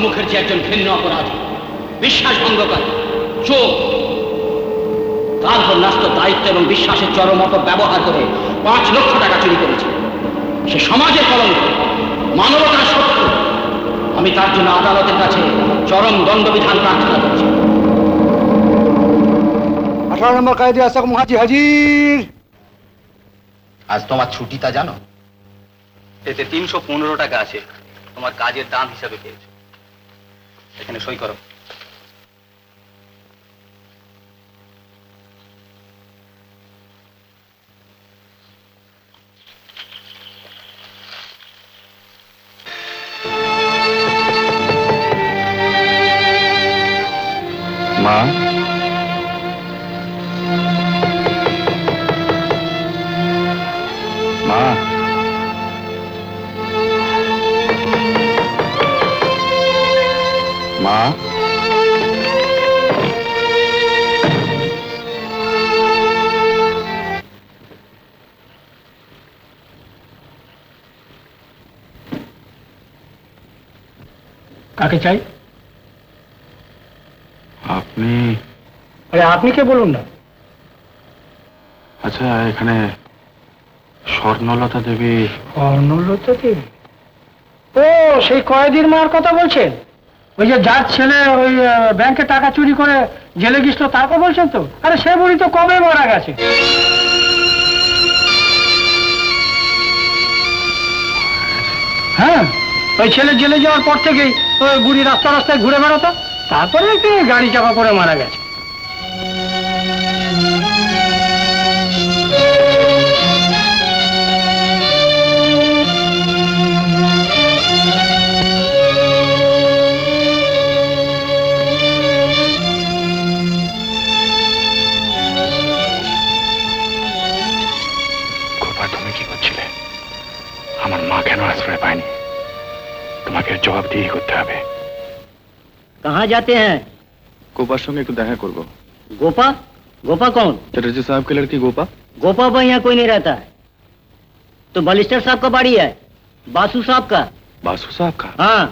মুখার্জি একজন ঘৃণ্য অপরাধী, বিশ্বাসভঙ্গকারী, চোর। তার উপর ন্যস্ত দায়িত্ব এবং বিশ্বাসের চরম অপব্যবহার করে 5 লক্ষ টাকা চুরি করেছে। সে সমাজের কলঙ্ক, মানবতার শত্রু। আমি তার জন্য আদালতের কাছে চরম দণ্ডবিধান প্রার্থনা করছি। 18 নম্বর কায়দে আসাক মুখার্জি হাজির। আজ তোমার ছুটি তা জানো? এতে 315 টাকা আছে, তোমার কাজের দাম হিসাবে পেয়েছো। এখানে সই করো। মা, মা, মা, কাকে চাই? আপনি? আরে আপনি কে বলুন না। আচ্ছা, এখানে স্বর্ণলতা দেবী। স্বর্ণলতা দেবী? ও, সেই কয়েদির মার কথা বলছেন? ওই যে যার ছেলে ওই ব্যাংকে টাকা চুরি করে জেলে গেছিল তার কথা বলছেন তো? আরে সে বুড়ি তো কবে মারা গেছে। হ্যাঁ, ওই ছেলে জেলে যাওয়ার পর থেকেই ওই বুড়ি রাস্তায় ঘুরে বেড়াতো, তারপরে একটু গাড়ি চাপা করে মারা গেছে। আমার মা কেন আশ্রয় পায়নি? তোমাকে জবাব দিয়ে করতে হবে। कहाँ जाते हैं? গোপার সঙ্গে একটু দেখা করব। गोपा? गोपा कौन? चटर्जी साहब की लड़की गोपा। गोपा भाई यहाँ कोई नहीं रहता है, तो बलिस्टर साहब का बाड़ी है, बासु साहब का। बासु साहब का? हाँ।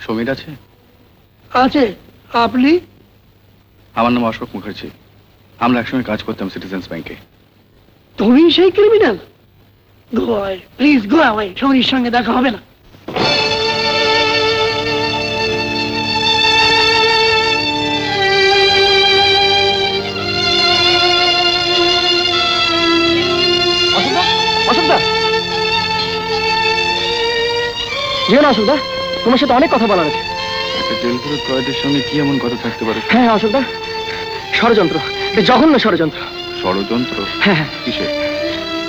সমীর আছে? আছে। আপনি? আমার নাম অশোক মুখার্জি। আমরা একসঙ্গে কাজ করতাম সিটিজেন্স ব্যাংকে। তুমি সেই criminal? Go away, please go away. Samir সঙ্গে দেখা হবে না। অশোকদা, যেও না অশোকদা, তোমার সাথে অনেক কথা বলার আছে। একটা জেলপুরের কয়েদের সঙ্গে কি এমন কথা থাকতে পারে? হ্যাঁ অশোকদা, ষড়যন্ত্র, জঘন্য ষড়যন্ত্র। ষড়যন্ত্র? হ্যাঁ। কিসে?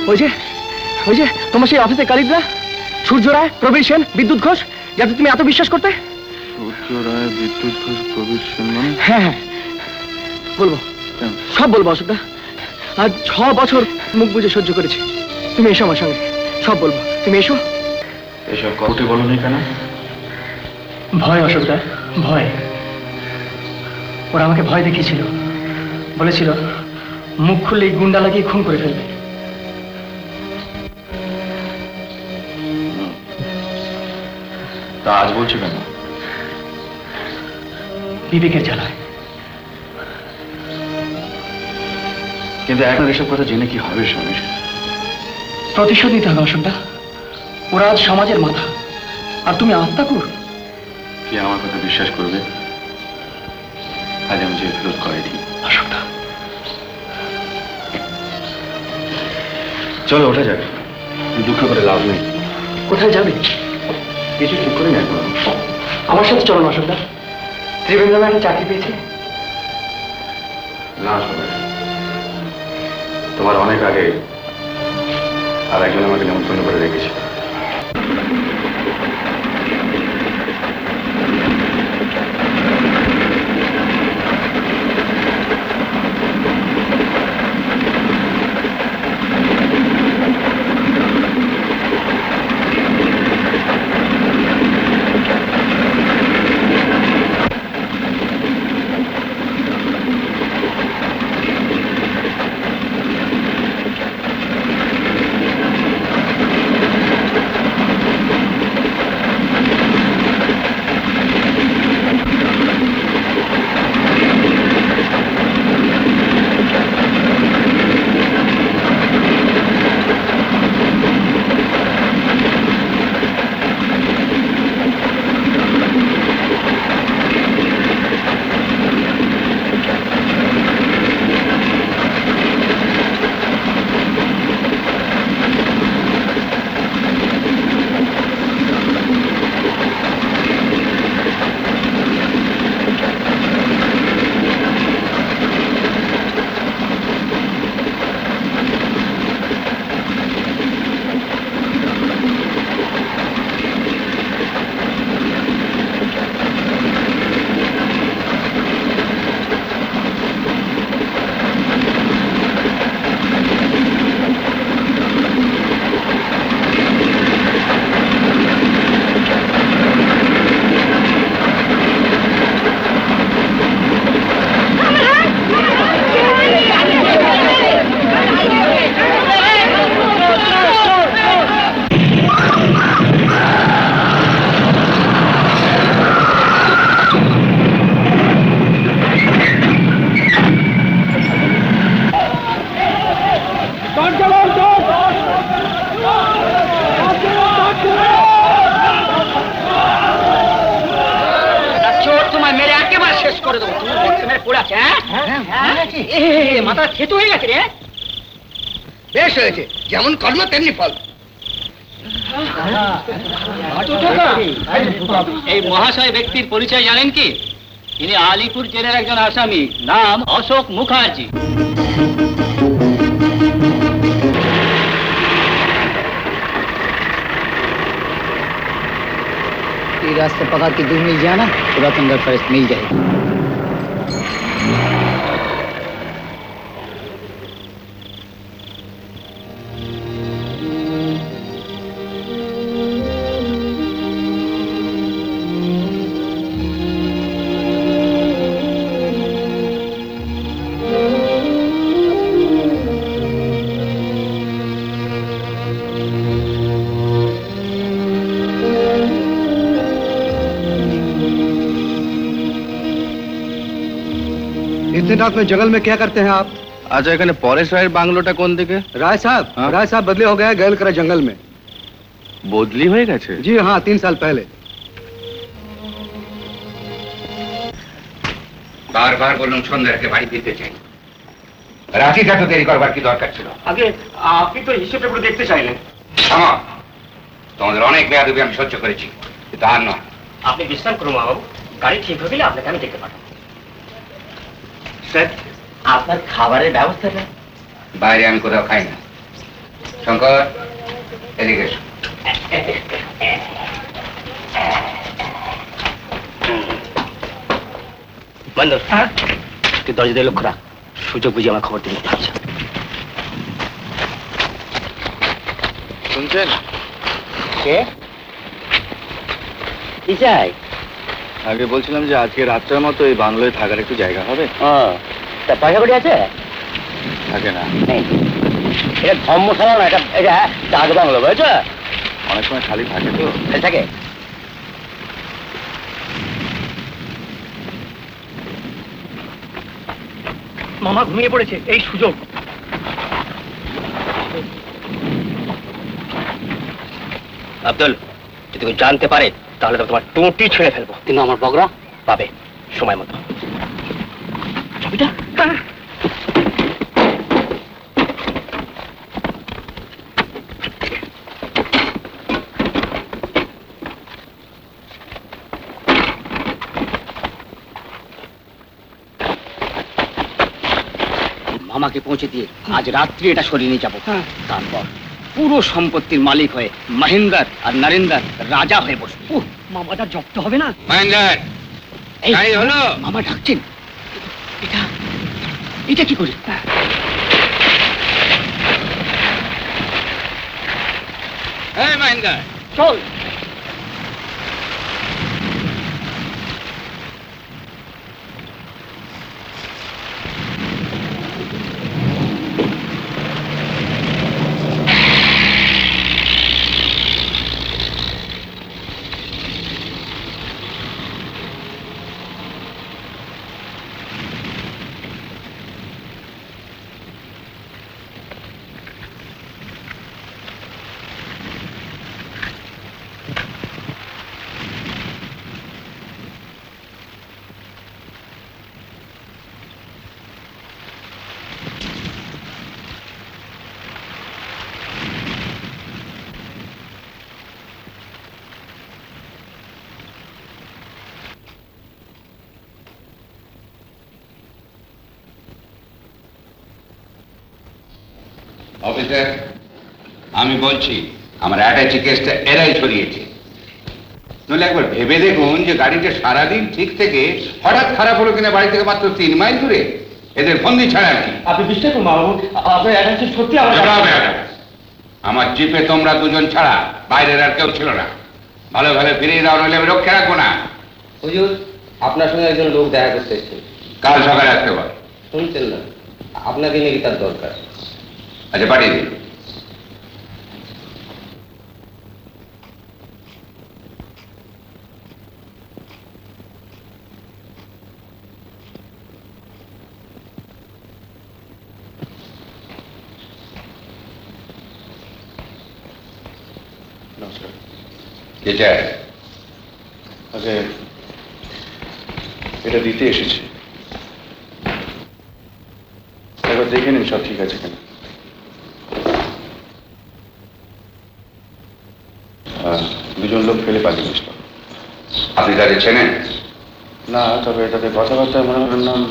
ওই যে তোমার সেই অফিসে কালিদরা, সূর্য রায়, প্রবীর সেন, বিদ্যুৎ ঘোষ, যাতে তুমি এত বিশ্বাস করতে। সূর্য রায়, বিদ্যুৎ ঘোষ, প্রবীর সেন মানে? হ্যাঁ হ্যাঁ, বলবো, সব বলবো অশোকদা। আজ 6 বছর মুখ বুঝে সহ্য করেছি। তুমি এসো আমার সঙ্গে, সব বলবো। তুমি এসো। এসব কথা বলো নি কেন? ভয় অশোকদা, ভয়। ওরা আমাকে ভয় দেখিয়েছিল, বলেছিল মুখ খুললেই গুন্ডা লাগিয়ে খুন করে ফেলবে। তা আজ বলছো কেন? বিবেকের জ্বালায়। কিন্তু এখন এসব কথা জেনে কি হবে সমীর? প্রতিশোধ নিতে হবে অশোকদা। ওরা আজ সমাজের মাথা, আর তুমি আত্মাকুর। কি আমার কথা বিশ্বাস করবে? আজ আমি যে ফেরত করেনি। অশোকদা, চলো ওঠা যাক, দুঃখ করে লাভ নেই। কোথায় যাবে? কিছু ঠিক করে নেই। আমার সাথে চলো না অশোকদা। ত্রিবেন্দ্রমে একটা চাকরি পেয়েছে। না সমীর, তোমার অনেক আগে আর একজন আমাকে নেমন্তন্ন করে রেখেছে। নাকি? মাথা খেতে হয়ে গেছে রে। বেশ হয়েছে, যেমন কর্ম তেমনি ফল। এই মহাশয় ব্যক্তির পরিচয় জানেন কি? তিনি আলিপুর জেলের একজন আসামি, নাম অশোক মুখার্জি। रास्ते पकड़ के दूर मिल जाए ना, तुरंत अंदर फरिश्त मिल जाएगी। इतने रात में जंगल में क्या करते हैं आप? আচ্ছা, এখানে পরেশ রায়ের বাংলোটা কোন দিকে? राय साहब, हाँ? राय साहब बदले हो गया गैल करा जंगल में। বদলি হয়ে গেছে? जी हाँ, 3 साल पहले। বারবার বললাম সন্ধ্যাকে বাড়ি ফিরতে চাই। রাত্রিটা তো দেরি করবার কি দরকার ছিল? আগে আপনি তো হিসেবটা পুরো দেখতে চাইলেন। থামো, তোমাদের অনেক বেয়াদবি আমি সহ্য করেছি, কিন্তু আর নয়। আপনি বিশ্রাম করুন বাবু, গাড়ি ঠিক হয়ে গেলে আপনাকে আমি দেখতে পাঠাবো। স্যার, আপনার খাবারের ব্যবস্থাটা? বাইরে আমি কোথাও খাই না। শঙ্কর, এদিকে এসো। বন্ধু, তুই দরজা দিয়ে লক্ষ্য রাখ, সুযোগ বুঝে আমার খবর দিতে পারছে। শুনছেন? কে? কি চাই? আগে বলছিলাম যে আজকে রাত্রের মতো এই বাংলোয় থাকার একটু জায়গা হবে। তা পয়সা কটি আছে? থাকে না, নেই। এটা ধর্মশালা না, এটা ডাক বাংলো, বুঝেছ? অনেক সময় খালি থাকে তো। খালি থাকে? মামা ঘুমিয়ে পড়েছে, এই সুযোগ। আব্দুল, যদি কেউ জানতে পারে তাহলে তো তোমার টুটি ছেড়ে ফেলবো। কিন্তু আমার বগরা পাবে সময় মতো। চাবিটা? মামাকে পৌঁছে দিয়ে আজ রাত্রি এটা সরিয়ে নিয়ে যাবো। তারপর পুরো সম্পত্তির মালিক হয়ে মহেন্দ্র আর নরেন্দ্র রাজা হয়ে বসবো। মামাটা জব্দ হবে না? মহেন্দ্র, এই গাড়ি হলো? মামা ডাকছেন। এটা এটা কি করে? এই মহেন্দ্র, চল। অফিসার, আমি বলছি আমার অ্যাটাচি কেসটা এরাই ছড়িয়েছে। নইলে একবার ভেবে দেখুন যে গাড়িটা সারাদিন ঠিক থেকে হঠাৎ খারাপ হলো কিনা বাড়ি থেকে মাত্র 3 মাইল দূরে। এদের ফন্দি ছাড়া কি? আপনি বিশ্বাস করুন বাবু, আপনার অ্যাড্রেস সত্যি আমার জিপে তোমরা দুজন ছাড়া বাইরের আর কেউ ছিল না। ভালো ভালো ফিরিয়ে দাও, নইলে আমি রক্ষে রাখবো না। হুজুর, আপনার সঙ্গে একজন লোক দেখা করতে এসেছে। কাল সকালে আসতে পারো। শুনছেন না? আপনাকে নাকি তার দরকার। আচ্ছা, পাঠিয়ে দিন। নমস্কার। কে চায়? আচ্ছা, এটা দিতে এসেছি। দেখে নিন সব ঠিক আছে কিনা। দুজন লোক ফেলে পালিয়ে গেছিল। আপনি তাদের চেনেন? না, তবে এটাতে কথাবার্তা মনে হয় নাম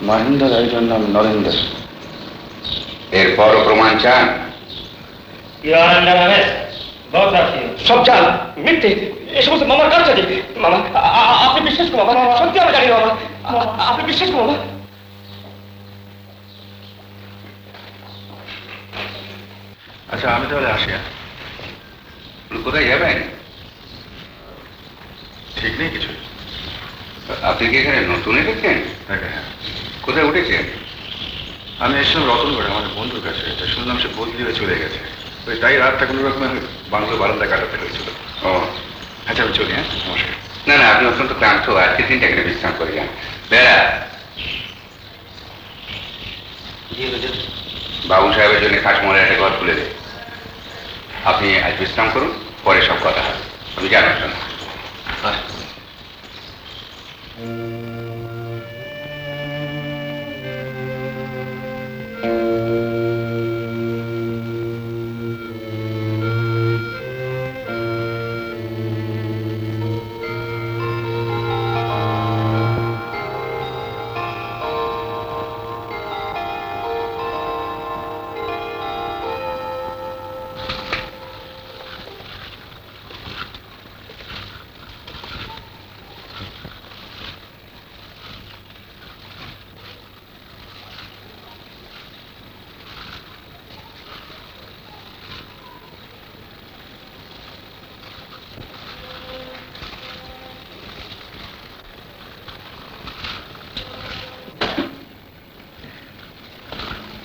মহেন্দ্র, একজন নাম নরেন্দ্র। এরপরও প্রমাণ চান? সব জাল, মিথ্যে, এ সমস্ত মামার কাজ আছে। মামা, আপনি বিশ্বাস করুন মামা, সত্যি আমি জানি মামা, আপনি বিশ্বাস করুন মামা। আচ্ছা, আমি তাহলে আসি। কোথায় যাবেন? ঠিক নেই কিছু। আপনি কি এখানে নতুন এসেছেন? হ্যাঁ, কোথায় উঠেছেন? আমি এসেছিলাম রতনগড়ে আমার বন্ধুর কাছে। শুনলাম সে বদলি হয়ে চলে গেছে। তাই রাতটা কোনো রকমের বাংলো বারান্দা কাটাতে হয়েছিল। ও আচ্ছা, আমি চলি। হ্যাঁ, নমস্কার। না না, আপনি অত্যন্ত ক্লান্ত, আজকে দিনটা এখানে বিশ্রাম করে যান। বেড়া, বাবু সাহেবের জন্য খাসমোড়ে একটা ঘর খুলে দেয়। আপনি আজ বিশ্রাম করুন, পরে সব কথা হবে। আমি জানার জন্য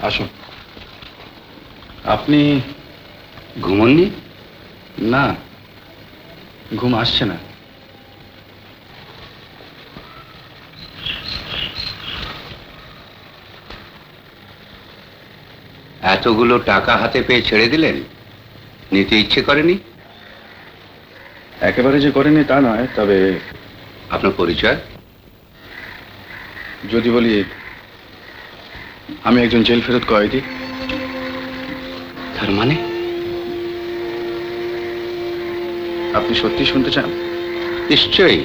আসুন। আপনি ঘুমননি? না, ঘুম আসছে না। এতগুলো টাকা হাতে পেয়ে ছেড়ে দিলেন? নিতে ইচ্ছে করেনি? একেবারে যে করেনি তা নয়, তবে আপনার পরিচয়? যদি বলি আমি একজন জেল ফেরত কয়েদি। তার মানে? আপনি সত্যি শুনতে চান? নিশ্চয়ই।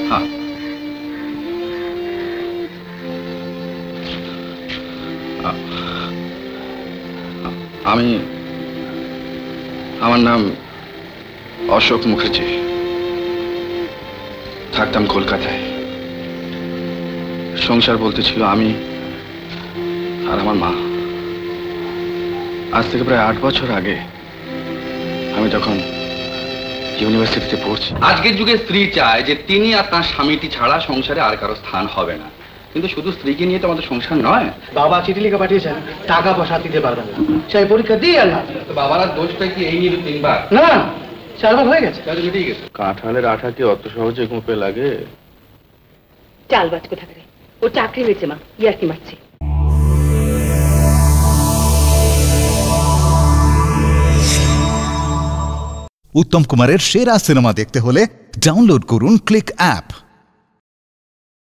হ্যাঁ, আমার নাম অশোক মুখার্জি। থাকতাম কলকাতায়। সংসার বলতে ছিল আমি আর আমার মা। আজ থেকে প্রায় 8 বছর আগে আমি তখন ইউনিভার্সিটিতে পড়ছি। আজকের যুগে স্ত্রী চায় যে তিনি আর তার স্বামীটি ছাড়া সংসারে আর কারো স্থান হবে না, কিন্তু শুধু স্ত্রীকে নিয়ে তো আমাদের সংসার নয়। বাবা চিঠি লিখে পাঠিয়েছেন, টাকা পয়সা দিতে পারবেন না, সেই পরীক্ষা দিয়ে আর না। তো বাবার দোষটা কি এই নিয়ে 3বার? না, 4বার হয়ে গেছে। মিটিয়ে গেছে। কাঁঠালের আঠা কি অত সহজে গুঁপে লাগে? চালবাজ কোথাকারে, ও চাকরি হয়েছে মা, ইয়ার্কি মারছে। উত্তম কুমারের সেরা সিনেমা দেখতে হলে ডাউনলোড করুন ক্লিক অ্যাপ।